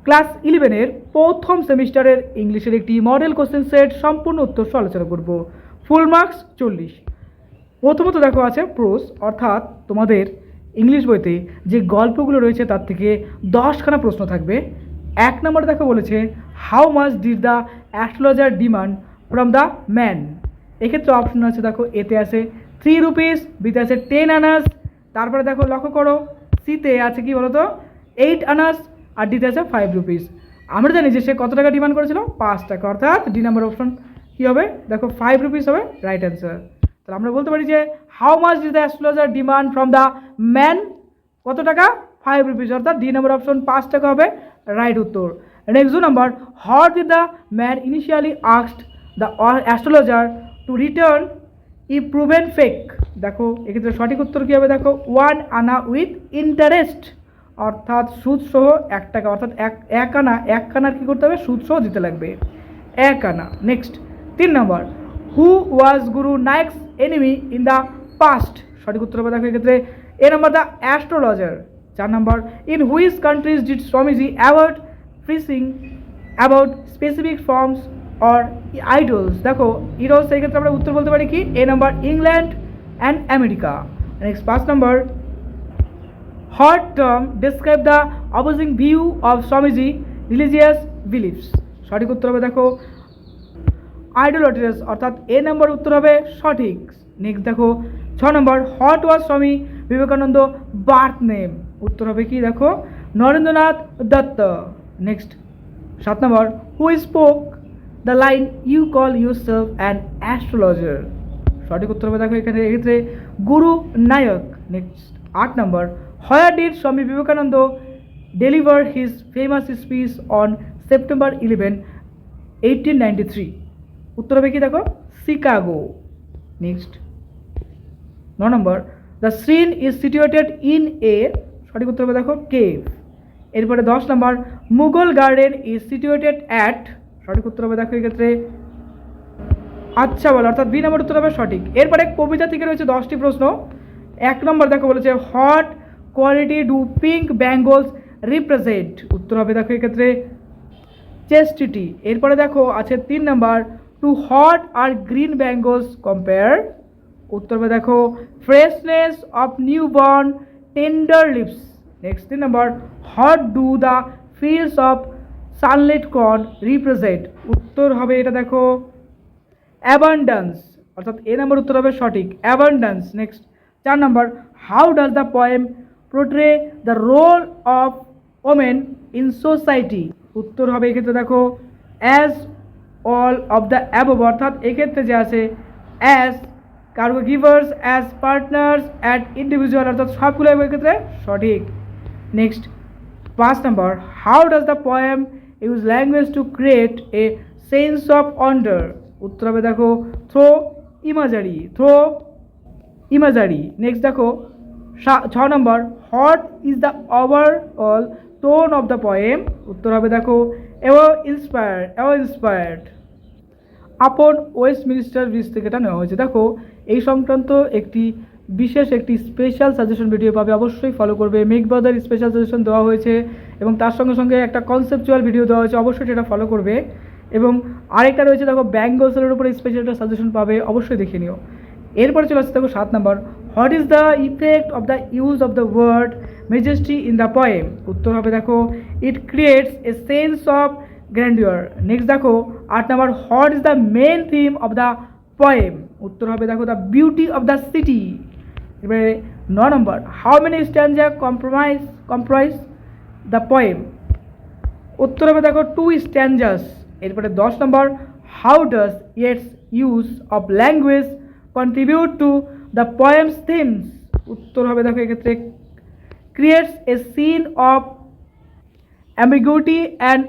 Class 11-এর প্রথম সেমিস্টারের ইংলিশের একটি মডেল কোশ্চেন সেট সম্পূর্ণ উত্তর সহ আলোচনা করব। Full marks 40। প্রথমত দেখো আছে প্রোস, অর্থাৎ তোমাদের ইংলিশ বইতে যে গল্পগুলো রয়েছে তার থেকে 10খানা প্রশ্ন থাকবে। 1 নম্বরে দেখো বলেছে how much did the astrologer demand from the man. এক্ষেত্রে অপশন আছে, দেখো এতে আছে 3 রুপিস, বিতে আছে 10 আনাস, তারপরে দেখো লক্ষ্য করো সিতে আছে কি বলতো 8 আনাস, আর ডিতে আছে 5 রুপিস। আমরা জানি যে সে কত টাকা ডিমান্ড করেছিল, 5 টাকা, অর্থাৎ ডি নাম্বার অপশন কী হবে, দেখো 5 রুপিস হবে রাইট অ্যান্সার। তাহলে আমরা বলতে পারি যে how much did the astrologer demand from the man, কত টাকা, 5 রুপিস, অর্থাৎ ডি নাম্বার অপশন 5 টাকা হবে রাইট উত্তর। Next 2 number, what did the man initially asked the astrologer to return E proven fake. দেখো এক্ষেত্রে সঠিক উত্তর কী হবে, দেখো 1 আনা উইথ ইন্টারেস্ট, অর্থাৎ সুদ সহ 1 টাকা, অর্থাৎ এক আনার কী করতে হবে, সুদ সহ দিতে লাগবে 1 আনা। Next 3 number, who was Guru Nayak's enemy in the past. সঠিক উত্তর হবে দেখো এক্ষেত্রে এ নম্বর দ্য অ্যাস্ট্রোলজার। 4 নম্বর, in which countries did Swamiji avoid preaching about specific forms or idols. দেখো ইডলস, সেই ক্ষেত্রে আমরা উত্তর বলতে পারি কি এ নম্বর ইংল্যান্ড অ্যান্ড আমেরিকা। নেক্সট 5 নম্বর, what term describe the opposing view of Swamiji religious beliefs. সঠিক উত্তর হবে দেখো আইডোলাট্রাস, অর্থাৎ এ নম্বর উত্তর হবে সঠিক। নেক্সট দেখো 6 নম্বর, what was Swami Vivekananda birth name. উত্তর হবে কি, দেখো নরেন্দ্রনাথ দত্ত। নেক্সট 7 নম্বর, who spoke the line you call yourself an astrologer. সঠিক উত্তর হবে দেখো এখানে এক্ষেত্রে গুরু নায়ক। Next 8 number, where did Swami Vivekananda deliver his famous speech on September 11, 1893। উত্তর হবে কি, দেখো শিকাগো। নেক্সট 9 নম্বর, the scene is situated in a. সঠিক উত্তর হবে দেখো কেভ। এরপরে 10 নম্বর, Mughal garden is situated at. সঠিক উত্তর হবে দেখো এক্ষেত্রে আচ্ছা বলো, অর্থাৎ বি নম্বর উত্তর হবে সঠিক। এরপরে কবিতা থেকে রয়েছে 10টি প্রশ্ন। 1 নম্বর দেখো বলেছে what quality do pink bangles represent. উত্তর হবে দেখো এক্ষেত্রে চেস্টিটি। এরপরে দেখো আছে 3 নম্বর, to what are green bangles compare. উত্তর হবে দেখো freshness of new born tender lips. Next 3 নম্বর, what do the fields of sunlight corn represent. উত্তর হবে এটা দেখো অ্যাবান্ডান্স, অর্থাৎ এ নম্বর উত্তর হবে সঠিক অ্যাবান্ডান্স। নেক্সট 4 নম্বর, how does the poem portray the role of women in society. উত্তর হবে এক্ষেত্রে দেখো as all of the above, অর্থাৎ এক্ষেত্রে যে আছে as cargo givers, as partners, at individual, অর্থাৎ সবগুলো এক্ষেত্রে সঠিক। নেক্সট 5 নম্বর, how does the poem use language to create a sense of wonder. উত্তর হবে দেখো থ্রো ইমাজারি। নেক্সট দেখো 6 নম্বর, what is the overall tone of the poem. উত্তর হবে দেখো ইন্সপায়ার্ড। আপন ওয়েস্টমিনিস্টার ব্রিজ থেকে এটা নেওয়া হয়েছে। দেখো এই সংক্রান্ত একটি স্পেশাল সাজেশন ভিডিও পাবে, অবশ্যই ফলো করবে। মেঘবাদার স্পেশাল সাজেশন দেওয়া হয়েছে এবং তার সঙ্গে সঙ্গে একটা কনসেপচুয়াল ভিডিও দেওয়া হয়েছে, অবশ্যই সেটা ফলো করবে। এবং আরেকটা রয়েছে দেখো ব্যাঙ্গলসের উপরে স্পেশাল একটা সাজেশন পাবে, অবশ্যই দেখে নিও। এরপরে চলে আসছে দেখো 7 নম্বর, what is the effect of the use of the word majesty in the poem. উত্তর হবে দেখো it creates a sense of grandeur. Next দেখো 8 নম্বর, what is the main theme of the poem. উত্তর হবে দেখো the beauty of the city. এবারে 9 নম্বর, how many stanza comprise the poem. উত্তর হবে দেখো 2 স্ট্যানজাস। এরপরে 10 নম্বর, how does its use of language contribute to the poems themes. উত্তর হবে দেখো এক্ষেত্রে creates a scene of ambiguity and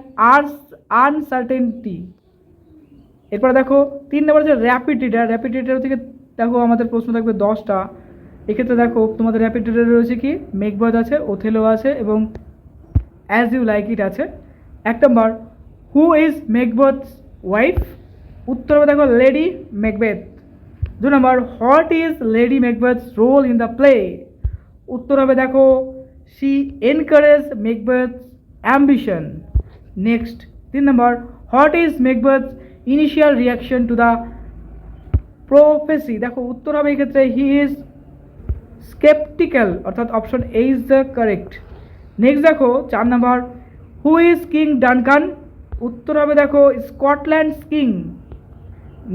uncertainty. এরপরে দেখো 3 নম্বর যে র্যাপিড রিডার থেকে দেখো আমাদের প্রশ্ন থাকবে 10টা। এক্ষেত্রে দেখো তোমাদের র্যাপিড রিডার রয়েছে কি মেঘবধ আছে, ওথেলো আছে এবং অ্যাজ ইউ লাইক ইট আছে। 1 নম্বর, হু ইজ মেঘবধস ওয়াইফ। উত্তর হবে দেখো লেডি মেকবেথ। 2 নম্বর, what is lady Macbeth's role in the play. উত্তর হবে দেখো she encourage Macbeth's ambition. Next 3 নম্বর, what is Macbeth initial reaction to the prophecy? দেখো উত্তর হবে এক্ষেত্রে হি ইজ স্কেপটিক্যাল, অর্থাৎ option A is the correct. Next দেখো 4 নম্বর, হু ইজ কিং ডানকান? উত্তর হবে দেখো স্কটল্যান্ডস কিং।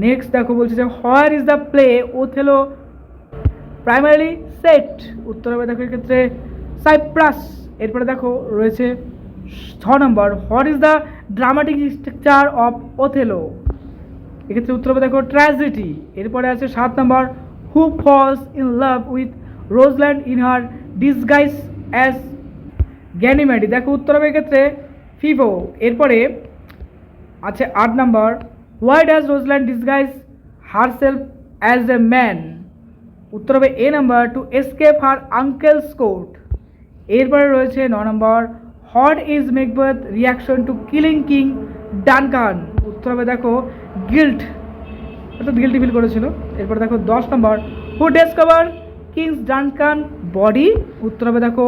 নেক্সট দেখো বলছে যে where is the play Othello primarily set? উত্তর হবে দেখো এক্ষেত্রে সাইপ্রাস। এরপরে দেখো রয়েছে 6 নম্বর, what is the dramatic structure of Othello? এক্ষেত্রে উত্তর হবে দেখো ট্র্যাজেডি। এরপরে আছে 7 নম্বর, who falls in love with Rosalind in her disguise as Ganymede? দেখো উত্তর হবে এক্ষেত্রে ফিভো। এরপরে আছে 8 নম্বর, why does Rosalind disguise herself as a man? উত্তর হবে A number, to escape her uncle's court. এরপরে রয়েছে 9 নম্বর, what is Macbeth reaction to killing king Duncan? উত্তর হবে দেখো গিল্ট, অর্থাৎ গিল্টি ফিল করেছিল। এরপরে দেখো 10 নম্বর, হু ডিসকভার কিংস ডানকান বডি? উত্তর হবে দেখো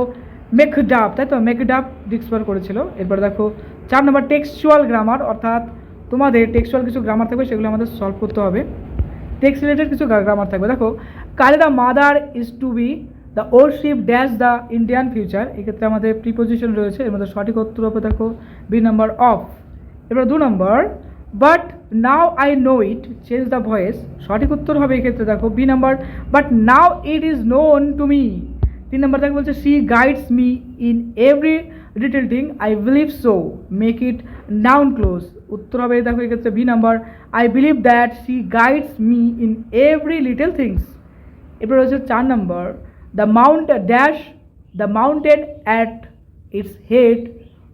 মেকডাফ, তাই তো মেকডাফ ডিসকভার করেছিল। এরপরে দেখো 4 নম্বর, টেক্সচুয়াল গ্রামার, অর্থাৎ তোমাদের টেক্সচুয়াল কিছু গ্রামার থাকবে, সেগুলো আমাদের সলভ করতে হবে। টেক্সট রিলেটেড কিছু গ্রামার থাকবে। দেখো কালে the mother is to be the old ship dash the Indian future? এক্ষেত্রে আমাদের প্রিপোজিশন রয়েছে, এর মধ্যে সঠিক উত্তর হবে দেখো বি নাম্বার অফ। এবার 2 নম্বর, but now I know it change the voice? সঠিক উত্তর হবে এক্ষেত্রে দেখো B number, but now it is known to me. 3 নম্বর থেকে বলছে she guides me in every little thing I believe so make it noun close? উত্তর হবে দেখো এক্ষেত্রে B number, I believe that she guides me in every little things. এরপর রয়েছে 4 নম্বর, the mount dash the mountain at its head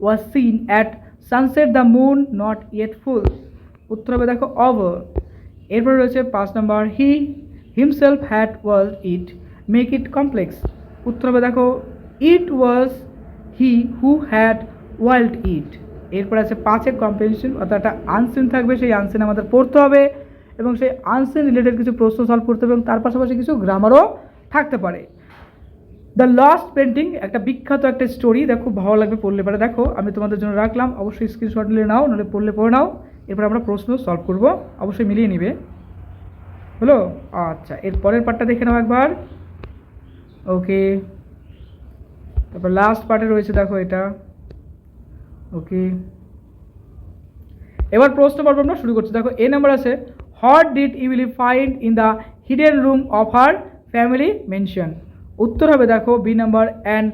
was seen at sunset the moon not yet full? উত্তর হবে দেখো ওভার। এরপর রয়েছে 5 নম্বর, he himself had world it make it complex? উত্তর হবে দেখো ইট ওয়াজ হি হু হ্যাড ওয়ার্ল্ড ইট। এরপর আছে 5-এর কম্প্রিহেনশন, অর্থাৎ একটা আনসিন থাকবে, সেই আনসিন আমাদের পড়তে হবে এবং সেই আনসিন রিলেটেড কিছু প্রশ্ন সলভ করতে হবে এবং তার পাশাপাশি কিছু গ্রামারও থাকতে পারে। দ্য লস্ট পেন্টিং একটা বিখ্যাত একটা স্টোরি, দেখো খুব ভালো লাগবে পড়লে পারে। দেখো আমি তোমাদের জন্য রাখলাম, অবশ্যই স্ক্রিনশট নিলে নাও, নাহলে পড়লে পড়ে নাও। এরপর আমরা প্রশ্ন সলভ করব, অবশ্যই মিলিয়ে নিবে, হলো? আচ্ছা, এর পরের পার্টটা দেখে নাও একবার। ওকে, তারপর লাস্ট পার্টে রয়েছে দেখো এটা। ওকে, এবার প্রশ্ন পর্ব আমরা শুরু করছি। দেখো এ নাম্বার আছে, what did Evelyn find in the hidden room of her family mansion? উত্তর হবে দেখো B number, an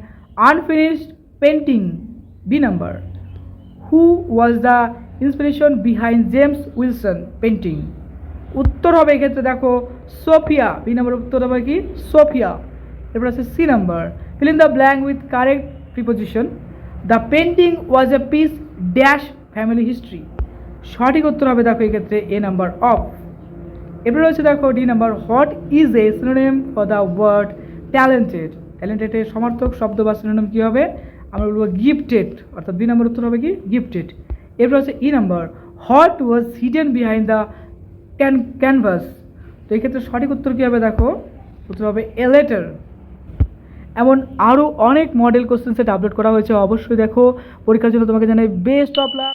unfinished painting. B number, who was the inspiration behind James Wilson painting? উত্তর হবে এক্ষেত্রে দেখো সোফিয়া। বি নাম্বার উত্তর হবে কি সোফিয়া। এরপর আছে C number, fill in the blank with correct preposition. The painting was a piece dash family history. সঠিক উত্তর হবে দেখো এক্ষেত্রে এ নাম্বার অফ। এরপর রয়েছে দেখো D number, what is a synonym for the word talented? ট্যালেন্টেডের সমার্থক শব্দ বা সিনোনিম কী হবে? আমরা বলবো গিফটেড, অর্থাৎ বি নাম্বার উত্তর হবে কি গিফটেড। এরপর হচ্ছে E number, what was hidden behind the canvas? তো এক্ষেত্রে সঠিক উত্তর কী হবে দেখো, উত্তর হবে এ লেটার। এমন আরও অনেক মডেল কোশ্চেন সেট আপলোড করা হয়েছে, অবশ্যই দেখো। পরীক্ষার জন্য তোমাকে জানাই বেস্ট অফ লাক।